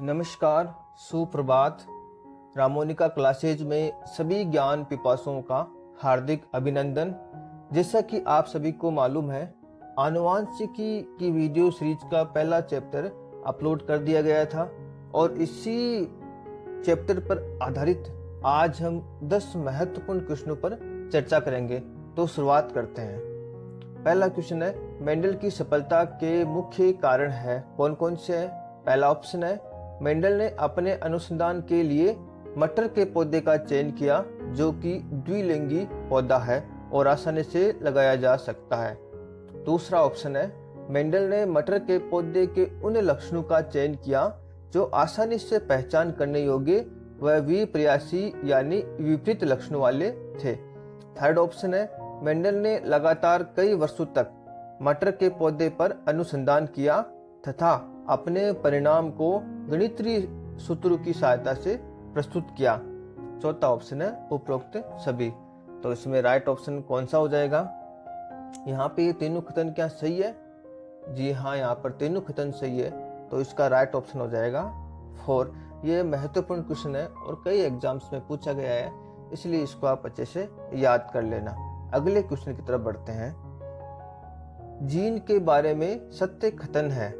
नमस्कार, सुप्रभात। रामोनिका क्लासेज में सभी ज्ञान पिपासुओं का हार्दिक अभिनंदन। जैसा कि आप सभी को मालूम है, आनुवांशिकी की वीडियो सीरीज का पहला चैप्टर अपलोड कर दिया गया था और इसी चैप्टर पर आधारित आज हम 10 महत्वपूर्ण क्वेश्चनों पर चर्चा करेंगे। तो शुरुआत करते हैं। पहला क्वेश्चन है, मेंडल की सफलता के मुख्य कारण है कौन कौन से हैं? पहला ऑप्शन है, मेंडल ने अपने अनुसंधान के लिए मटर के पौधे का चयन किया जो कि द्विलिंगी पौधा है और आसानी से लगाया जा सकता है। दूसरा ऑप्शन है, मेंडल ने मटर के पौधे के उन लक्षणों का चयन किया जो आसानी से पहचान करने योग्य व विपर्यासी यानी विपरीत लक्षणों वाले थे। थर्ड ऑप्शन है, मेंडल ने लगातार कई वर्षों तक मटर के पौधे पर अनुसंधान किया तथा अपने परिणाम को गणितीय सूत्रों की सहायता से प्रस्तुत किया। चौथा ऑप्शन है, उपरोक्त सभी। तो इसमें राइट ऑप्शन कौन सा हो जाएगा? यहाँ पे ये तीनों कथन क्या सही है? जी हाँ, यहाँ पर तीनों कथन सही है। तो इसका राइट ऑप्शन हो जाएगा 4। ये महत्वपूर्ण क्वेश्चन है और कई एग्जाम्स में पूछा गया है, इसलिए इसको आप अच्छे से याद कर लेना। अगले क्वेश्चन की तरफ बढ़ते हैं। जीन के बारे में सत्य कथन है।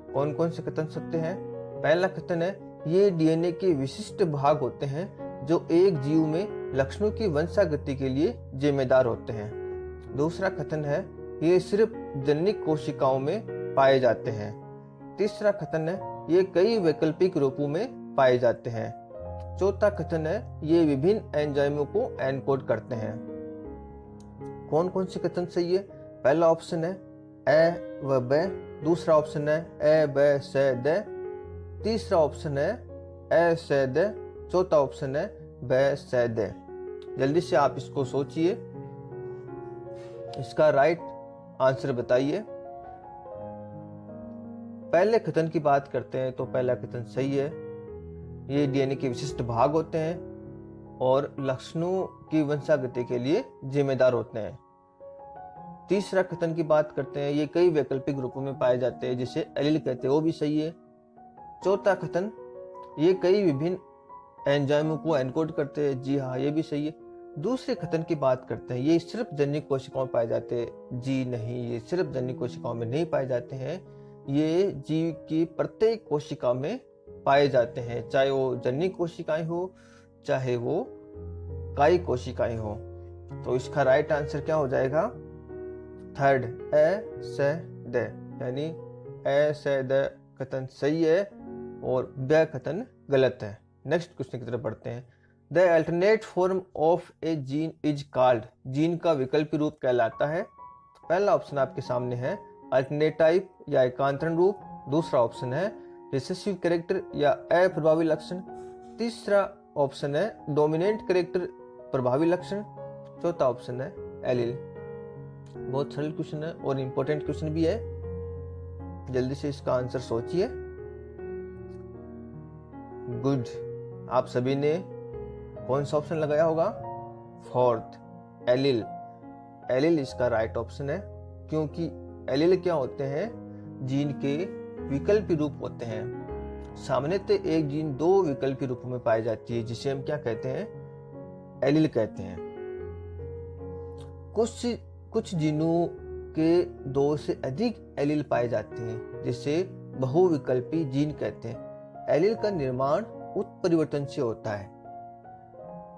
कौन कौन से कथन सत्य हैं? पहला कथन है, ये डीएनए के विशिष्ट भाग होते हैं जो एक जीव में लक्षणों की वंशागति के लिए जिम्मेदार होते हैं। दूसरा कथन है, ये सिर्फ जननिक कोशिकाओं में पाए जाते हैं। तीसरा कथन है, ये कई वैकल्पिक रूपों में पाए जाते हैं। चौथा कथन है, ये विभिन्न एंजाइमों को एनकोड करते हैं। कौन कौन से कथन सही है? पहला ऑप्शन है ए व ब। दूसरा ऑप्शन है ए ब स द। तीसरा ऑप्शन है ए स द। चौथा ऑप्शन है ब स द। जल्दी से आप इसको सोचिए, इसका राइट आंसर बताइए। पहले कथन की बात करते हैं तो पहला कथन सही है। ये डीएनए के विशिष्ट भाग होते हैं और लक्षणों की वंशागति के लिए जिम्मेदार होते हैं। तीसरा कथन की बात करते हैं, ये कई वैकल्पिक रूपों में पाए जाते हैं जिसे एलील कहते हैं, वो भी सही है। चौथा कथन, ये कई विभिन्न एंजाइमों को एनकोड करते हैं, जी हाँ, ये भी सही है। दूसरे कथन की बात करते हैं, ये सिर्फ जननिक कोशिकाओं में पाए जाते हैं, जी नहीं, ये सिर्फ जननिक कोशिकाओं में नहीं पाए जाते हैं, ये जीव की प्रत्येक कोशिका में पाए जाते हैं, चाहे वो जननिक कोशिकाएं हो चाहे वो कायी कोशिकाएं हो। तो इसका राइट आंसर क्या हो जाएगा? थर्ड, ए स द, यानी ए स द कथन सही है और ब कथन गलत है। नेक्स्ट क्वेश्चन की तरफ बढ़ते हैं। The alternate form of A gene is called. Gene का विकल्पी रूप कहलाता है। पहला ऑप्शन आपके सामने है अल्टरनेट टाइप या एकांतरण रूप। दूसरा ऑप्शन है रिसेसिव कैरेक्टर या अप्रभावी लक्षण। तीसरा ऑप्शन है डोमिनेंट कैरेक्टर प्रभावी लक्षण। चौथा ऑप्शन है एलील। बहुत सरल क्वेश्चन है और इंपॉर्टेंट क्वेश्चन भी है। जल्दी से इसका आंसर सोचिए। गुड, आप सभी ने कौन सा ऑप्शन लगाया होगा? Fourth, allele. एलील इसका राइट ऑप्शन है, क्योंकि एलील क्या होते हैं? जीन के विकल्पी रूप होते हैं। सामान्यतः एक जीन 2 विकल्पी रूपों में पाई जाती है जिसे हम क्या कहते हैं? एलील कहते हैं। कुछ जीनों के 2 से अधिक एलील पाए जाते हैं जिसे बहुविकल्पी जीन कहते हैं। एलील का निर्माण उत्परिवर्तन से होता है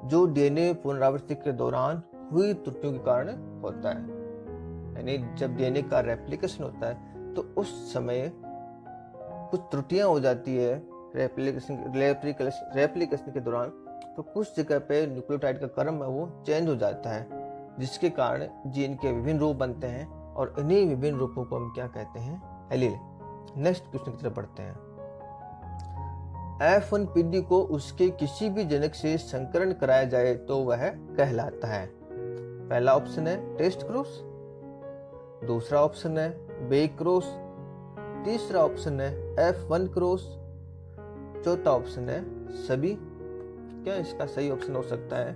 जो डीएनए पुनरावृत्ति के दौरान हुई त्रुटियों के कारण होता है। यानी जब डीएनए का रेप्लिकेशन होता है तो उस समय कुछ त्रुटियां हो जाती है रेप्लिकेशन के दौरान, तो कुछ जगह पे न्यूक्लियोटाइड का क्रम है वो चेंज हो जाता है, जिसके कारण जीन के विभिन्न रूप बनते हैं और इन्हीं विभिन्न रूपों को हम क्या कहते हैं? एलील। नेक्स्ट क्वेश्चन की तरफ बढ़ते हैं। F1 पीढ़ी को उसके किसी भी जनक से संकरण कराया जाए तो वह कहलाता है। पहला ऑप्शन है टेस्ट क्रॉस। दूसरा ऑप्शन है बेक क्रॉस। तीसरा ऑप्शन है F1 क्रॉस। चौथा ऑप्शन है सभी। क्या इसका सही ऑप्शन हो सकता है?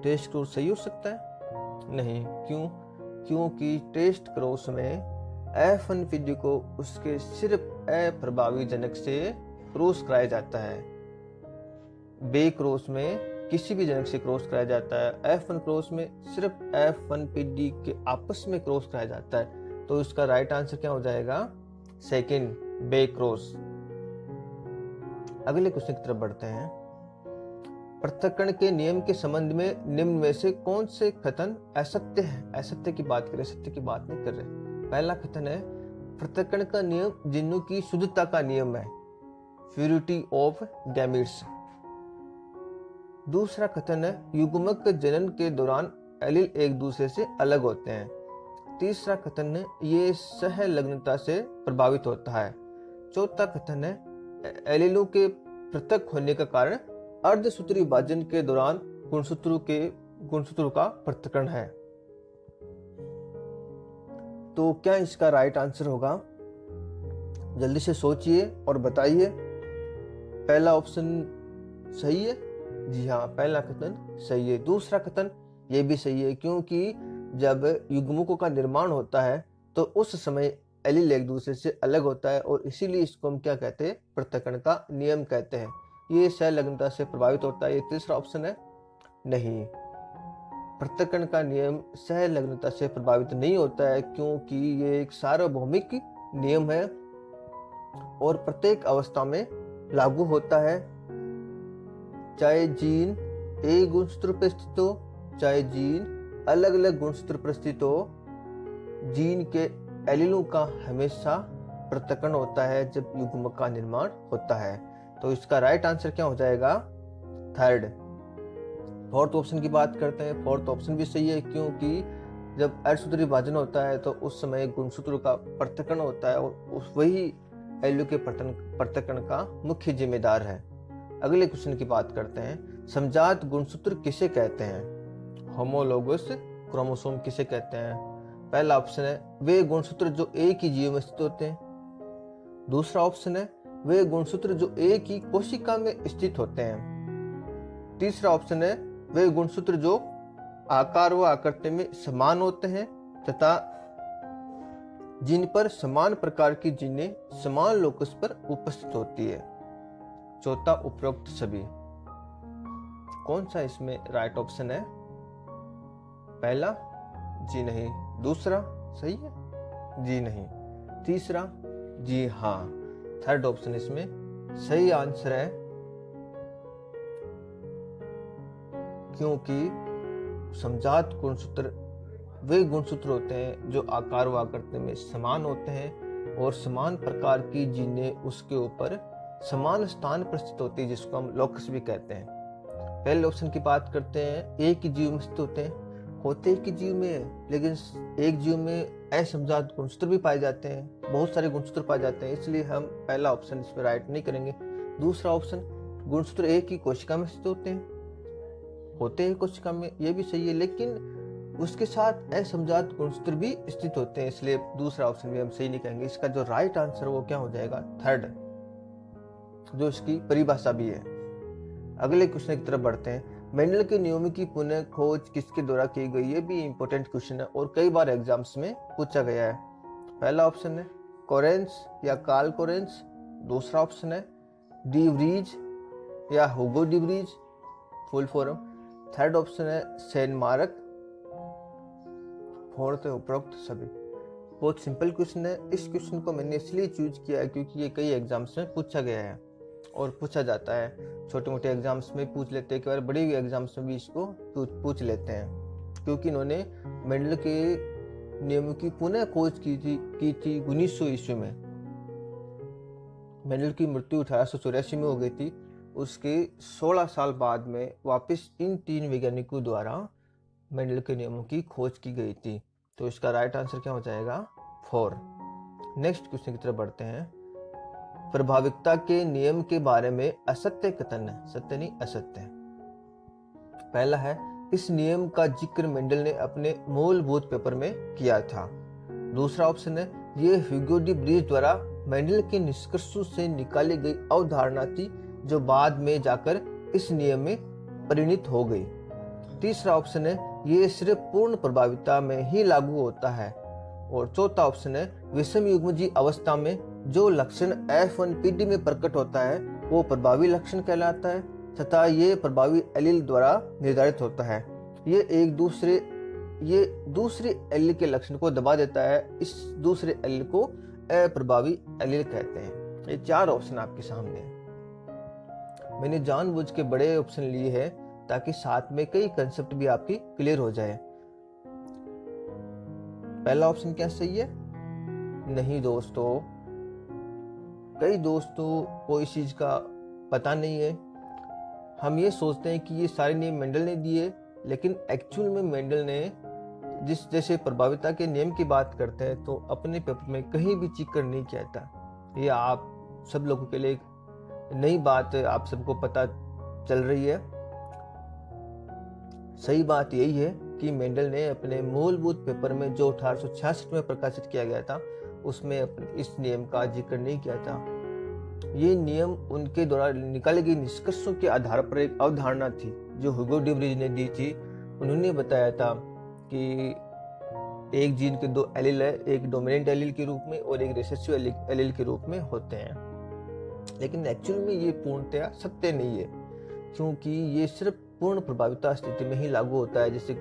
टेस्ट क्रॉस सही हो सकता है? नहीं, क्यों? क्योंकि टेस्ट क्रॉस में F1 पीढ़ी को उसके सिर्फ अप्रभावी जनक से क्रॉस कराया जाता है। बे क्रॉस में किसी भी जनक से क्रॉस कराया जाता है। F1 क्रॉस में सिर्फ F1 PD के आपस में क्रॉस कराया जाता है। तो इसका राइट आंसर क्या हो जाएगा? सेकंड, बे क्रॉस। अगले क्वेश्चन की तरफ बढ़ते हैं। पृथक्करण के नियम के संबंध में निम्न में से कौन से कथन असत्य है? असत्य की बात करें, सत्य की बात नहीं कर रहे। पहला कथन है पृथक्करण का नियम जिन्नों की शुद्धता का नियम है, प्यूरिटी ऑफ गैमीट्स। दूसरा कथन है युग्मक जनन के दौरान एलील एक दूसरे से अलग होते हैं। तीसरा कथन है ये सहलग्नता से प्रभावित होता है। चौथा कथन है एलीलों के पृथक होने का कारण अर्धसूत्री विभाजन के दौरान गुणसूत्रों का पृथक्करण है। तो क्या इसका राइट आंसर होगा? जल्दी से सोचिए और बताइए। पहला ऑप्शन सही है? जी हाँ, पहला कथन सही है। दूसरा कथन ये भी सही है, क्योंकि जब युग्मकों का निर्माण होता है तो उस समय एलील एक दूसरे से अलग होता है और इसीलिए इसको हम क्या कहते हैं? पृथक्करण का नियम कहते हैं। ये सहलग्नता से प्रभावित होता है। ये तीसरा ऑप्शन है नहीं, पृथक्करण का नियम सहलग्नता से प्रभावित नहीं होता है, क्योंकि ये एक सार्वभौमिक नियम है और प्रत्येक अवस्था में लागू होता है। चाहे जीन एक गुणसूत्र पर स्थित हो, चाहे जीन अलग अलग गुणसूत्र पर स्थित हो, जीन के एलीलों का हमेशा पृथक्करण होता है जब युग्मक का निर्माण होता है। तो इसका राइट आंसर क्या हो जाएगा? थर्ड। फोर्थ ऑप्शन की बात करते हैं। फोर्थ ऑप्शन भी सही है, क्योंकि जब अर्धसूत्री विभाजन होता है तो उस समय गुणसूत्रों का पृथक्करण होता है और वही एलीलों के पृथक्करण का मुख्य जिम्मेदार है। अगले क्वेश्चन की बात करते हैं। समजात गुणसूत्र किसे कहते हैं? होमोलोगस क्रोमोसोम किसे कहते हैं? पहला ऑप्शन है वे गुणसूत्र जो एक ही जीव में स्थित होते हैं। दूसरा ऑप्शन है वे गुणसूत्र जो एक ही कोशिका में स्थित होते हैं। तीसरा ऑप्शन है वे गुणसूत्र जो आकार व आकृति में समान होते हैं तथा जिन पर समान प्रकार की जीनें समान लोकस पर उपस्थित होती है। चौथा उपरोक्त सभी। कौन सा इसमें राइट ऑप्शन है? पहला जी नहीं, दूसरा सही है जी नहीं, तीसरा जी हाँ। थर्ड ऑप्शन इसमें सही आंसर है, क्योंकि समजात गुणसूत्र वे गुणसूत्र होते हैं जो आकार व आकृति में समान होते हैं और समान प्रकार की जीनें उसके ऊपर समान स्थान पर स्थित होती है, जिसको हम लोकस भी कहते हैं। पहले ऑप्शन की बात करते हैं, एक ही जीव में स्थित होते एक ही जीव में, लेकिन एक जीव में असमजात गुणसूत्र भी पाए जाते हैं, बहुत सारे गुणसूत्र पाए जाते हैं, इसलिए हम पहला ऑप्शन इसमें राइट नहीं करेंगे। दूसरा ऑप्शन गुणसूत्र एक ही कोशिका में स्थित होते हैं कोशिका में, ये भी सही है, लेकिन उसके साथ असमजात गुणसूत्र भी स्थित होते हैं, इसलिए दूसरा ऑप्शन भी हम सही नहीं कहेंगे। इसका जो राइट आंसर वो क्या हो जाएगा? थर्ड, जो इसकी परिभाषा भी है। अगले क्वेश्चन की तरफ बढ़ते हैं। मेंडल के नियमों की पुनः खोज किसके द्वारा की गई? ये भी इंपॉर्टेंट क्वेश्चन है और कई बार एग्जाम्स में पूछा गया है। पहला ऑप्शन है कोरेंस या कार्ल कोरेंस। दूसरा ऑप्शन है डी व्रीज या हुगो D Vries full form. Third option है सेन मार्क। फोर्थ है उपरोक्त सभी। बहुत सिंपल क्वेश्चन है। इस क्वेश्चन को मैंने इसलिए चूज किया है क्योंकि ये कई एग्जाम्स में पूछा गया है और पूछा जाता है। छोटे मोटे एग्जाम्स में पूछ लेते हैं, कई बार बड़े एग्जाम्स में भी इसको पूछ लेते हैं, क्योंकि इन्होंने मेंडल के नियमों की पुनः खोज की थी 1900 ईस्वी में। मेंडल की मृत्यु 1884 में हो गई थी। उसके 16 साल बाद में वापस इन तीन वैज्ञानिकों द्वारा मेंडल के नियमों की खोज की गई थी। तो इसका राइट आंसर क्या हो जाएगा? 4। नेक्स्ट क्वेश्चन की तरफ बढ़ते हैं। प्रभाविकता के नियम के बारे में असत्य कथन है, सत्य नहीं असत्य है। पहला है इस नियम का जिक्र मेंडल ने अपने मूलभूत पेपर में किया था। दूसरा ऑप्शन है ये ह्यूगो डी व्रीज द्वारा मेंडल के निष्कर्षों से निकाली गई अवधारणा थी जो बाद में जाकर इस नियम में परिणित हो गई। तीसरा ऑप्शन है ये सिर्फ पूर्ण प्रभाविता में ही लागू होता है। और चौथा ऑप्शन है विषम युग्मजीय अवस्था में जो लक्षण F1PD में प्रकट होता है वो प्रभावी लक्षण कहलाता है तथा ये प्रभावी एलील द्वारा निर्धारित होता है। ये दूसरे एलील के लक्षण को दबा देता है। इस दूसरे एलील को अप्रभावी एलील कहते हैं। ये 4 ऑप्शन आपके सामने हैं। मैंने जानबूझ के बड़े ऑप्शन लिए हैं ताकि साथ में कई कंसेप्ट भी आपकी क्लियर हो जाए। पहला ऑप्शन क्या सही है? नहीं दोस्तों, कई दोस्तों को इस चीज का पता नहीं है। हम ये सोचते हैं कि ये सारे नियम मेंडल ने दिए, लेकिन एक्चुअल में मेंडल ने जिस जैसे प्रभाविता के नियम की बात करते हैं तो अपने पेपर में कहीं भी चिक कर नहीं किया था। ये आप सब लोगों के लिए एक नई बात आप सबको पता चल रही है। सही बात यही है कि मेंडल ने अपने मूलभूत पेपर में जो 1866 में प्रकाशित किया गया था उसमें इस नियम का जिक्र नहीं किया था। ये नियम उनके द्वारा निकाले गए निष्कर्षों के आधार पर एक अवधारणा थी जो ह्यूगो डी व्रीज ने दी थी। उन्होंने बताया था कि एक जीन के 2 एलील है, एक डोमिनेंट एलील के रूप में और एक रिसेसिव एलील के रूप में होते हैं। लेकिन एक्चुअल में ये पूर्णतया सत्य नहीं है, क्योंकि ये सिर्फ पूर्ण प्रभाविता स्थिति में ही लागू होता है। जैसे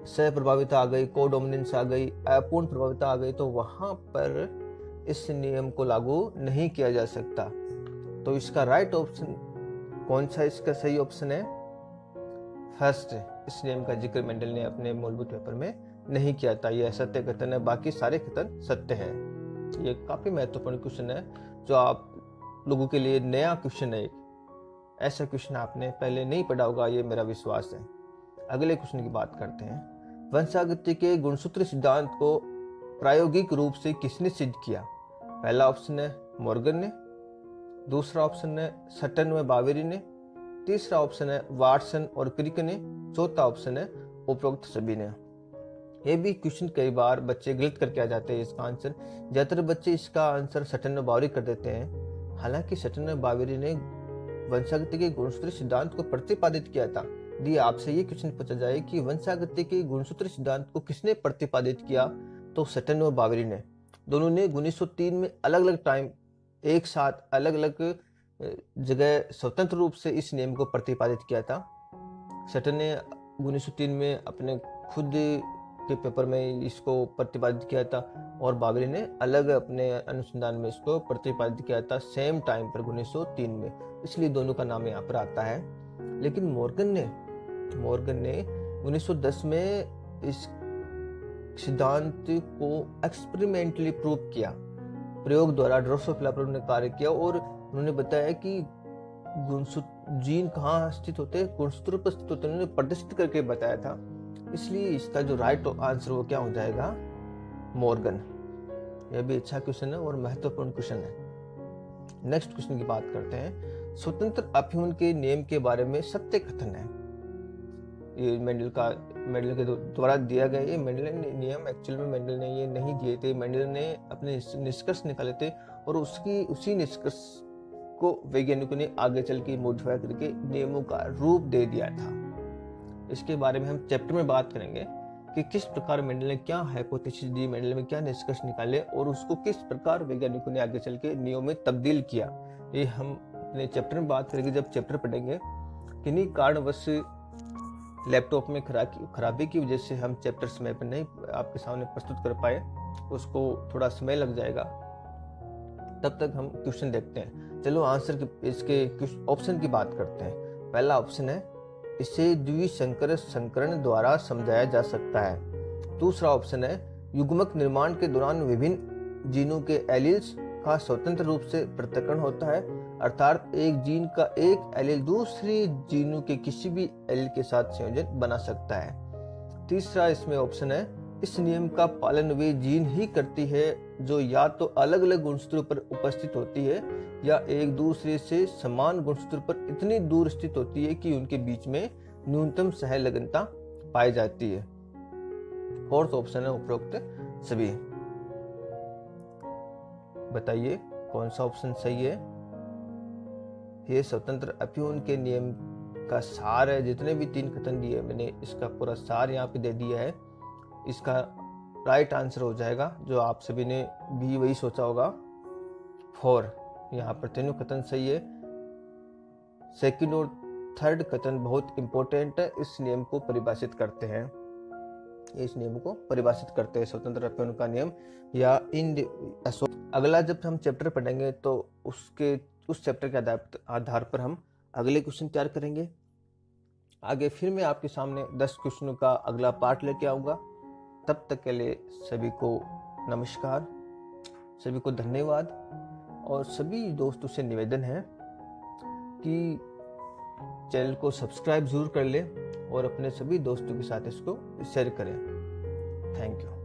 सह प्रभाविता आ गई, कोडोमिनेंस आ गई, अपूर्ण प्रभाविता आ गई, तो वहां पर इस नियम को लागू नहीं किया जा सकता। तो इसका राइट ऑप्शन कौन सा इसका सही ऑप्शन है? फर्स्ट, इस नियम का जिक्र मेंडल ने अपने मूलभूत पेपर में नहीं किया था। यह सत्य कथन है, बाकी सारे कथन सत्य है। ये काफी महत्वपूर्ण क्वेश्चन है जो आप लोगों के लिए नया क्वेश्चन है। ऐसा क्वेश्चन आपने पहले नहीं पढ़ा होगा, ये मेरा विश्वास है। अगले क्वेश्चन की बात करते हैं। वंशागति के गुणसूत्र सिद्धांत को प्रायोगिक रूप से किसने सिद्ध किया? पहला ऑप्शन है मॉर्गन ने, दूसरा ऑप्शन है सटन व बावेरी ने, तीसरा ऑप्शन है वाटसन और क्रिक ने, चौथा ऑप्शन है उपरोक्त सभी ने। ये भी क्वेश्चन कई बार बच्चे गलत करके आ जाते हैं इसका आंसर। ज्यादातर बच्चे इसका आंसर सटन व बावेरी कर देते हैं। हालांकि सटन व बावेरी ने वंशागति के गुणसूत्र सिद्धांत को प्रतिपादित किया था। यदि आपसे ये क्वेश्चन पूछा जाए कि वंशागति के गुणसूत्र सिद्धांत को किसने प्रतिपादित किया, तो सटन व बावेरी ने। दोनों ने 1903 में अलग अलग टाइम एक साथ अलग अलग जगह स्वतंत्र रूप से इस नियम को प्रतिपादित किया था। सटन ने 1903 में अपने खुद के पेपर में इसको प्रतिपादित किया था और बावेरी ने अलग अपने अनुसंधान में इसको प्रतिपादित किया था सेम टाइम पर 1903 में, इसलिए दोनों का नाम यहाँ पर आता है। लेकिन मॉर्गन ने 1910 में इस सिद्धांत को एक्सपेरिमेंटली प्रूव किया। प्रयोग द्वारा ड्रोसोफिला पर उन्होंने कार्य किया और उन्होंने बताया कि जीन कहाँ स्थित होते हैं, गुणसूत्र पर स्थित होते हैं। उन्होंने प्रदर्शित करके बताया था। इसलिए इसका जो राइट आंसर वो क्या हो जाएगा? मॉर्गन। यह भी अच्छा क्वेश्चन है और महत्वपूर्ण क्वेश्चन है। नेक्स्ट क्वेश्चन की बात करते हैं। स्वतंत्र अफ्यून के नियम के बारे में सत्य कथन है। ये मेंडल के द्वारा दिया गया ये मेंडल नियम एक्चुअल में मेंडल ने ये नहीं दिए थे। मेंडल ने अपने निष्कर्ष निकाले थे और उसी निष्कर्ष को वैज्ञानिकों ने आगे चल के मॉडिफाई करके नियमों का रूप दे दिया था। इसके बारे में हम चैप्टर में बात करेंगे कि किस प्रकार मेंडल ने क्या हाइपोथेसिस दी, मेंडल में क्या निष्कर्ष निकाले और उसको किस प्रकार वैज्ञानिकों ने आगे चल के नियमों में तब्दील किया। ये हम अपने चैप्टर में बात करेंगे जब चैप्टर पढ़ेंगे। किन्हीं कारणवश लैपटॉप में खराबी की वजह से हम चैप्टर समय पर नहीं आपके सामने प्रस्तुत कर पाए, उसको थोड़ा समय लग जाएगा। तब तक हम क्वेश्चन देखते हैं। चलो आंसर इसके ऑप्शन की बात करते हैं। पहला ऑप्शन है इसे द्विसंकर संकरण द्वारा समझाया जा सकता है। दूसरा ऑप्शन है युग्मक निर्माण के दौरान विभिन्न जीनों के एलील्स का स्वतंत्र रूप से पृथक्करण होता है, अर्थात एक जीन का एक एलील दूसरी जीनों के किसी भी एलील के साथ संयोजन बना सकता है। तीसरा इसमें ऑप्शन है इस नियम का पालन वे जीन ही करती है जो या तो अलग अलग गुणसूत्रों पर उपस्थित होती है या एक दूसरे से समान गुणसूत्र पर इतनी दूर स्थित होती है कि उनके बीच में न्यूनतम सहलगनता पाई जाती है। फोर्थ ऑप्शन है उपरोक्त सभी। बताइए कौन सा ऑप्शन सही है? ये स्वतंत्र अफ्यून के नियम का सार है। जितने भी 3 कथन दिए मैंने इसका पूरा सार यहाँ पे दे दिया है। इसका राइट आंसर हो जाएगा, जो आप सभी ने भी वही सोचा होगा, 4, यहाँ पर तीनों कथन सही है। सेकंड और थर्ड कथन बहुत इंपॉर्टेंट है, इस नियम को परिभाषित करते हैं, इस नियम को परिभाषित करते हैं, स्वतंत्र अप्ययन का नियम या अगला जब हम चैप्टर पढ़ेंगे तो उस चैप्टर के आधार पर हम अगले क्वेश्चन तैयार करेंगे। आगे फिर मैं आपके सामने 10 क्वेश्चनों का अगला पार्ट लेके आऊँगा। तब तक के लिए सभी को नमस्कार, सभी को धन्यवाद, और सभी दोस्तों से निवेदन है कि चैनल को सब्सक्राइब जरूर कर लें और अपने सभी दोस्तों के साथ इसको शेयर करें। Thank you.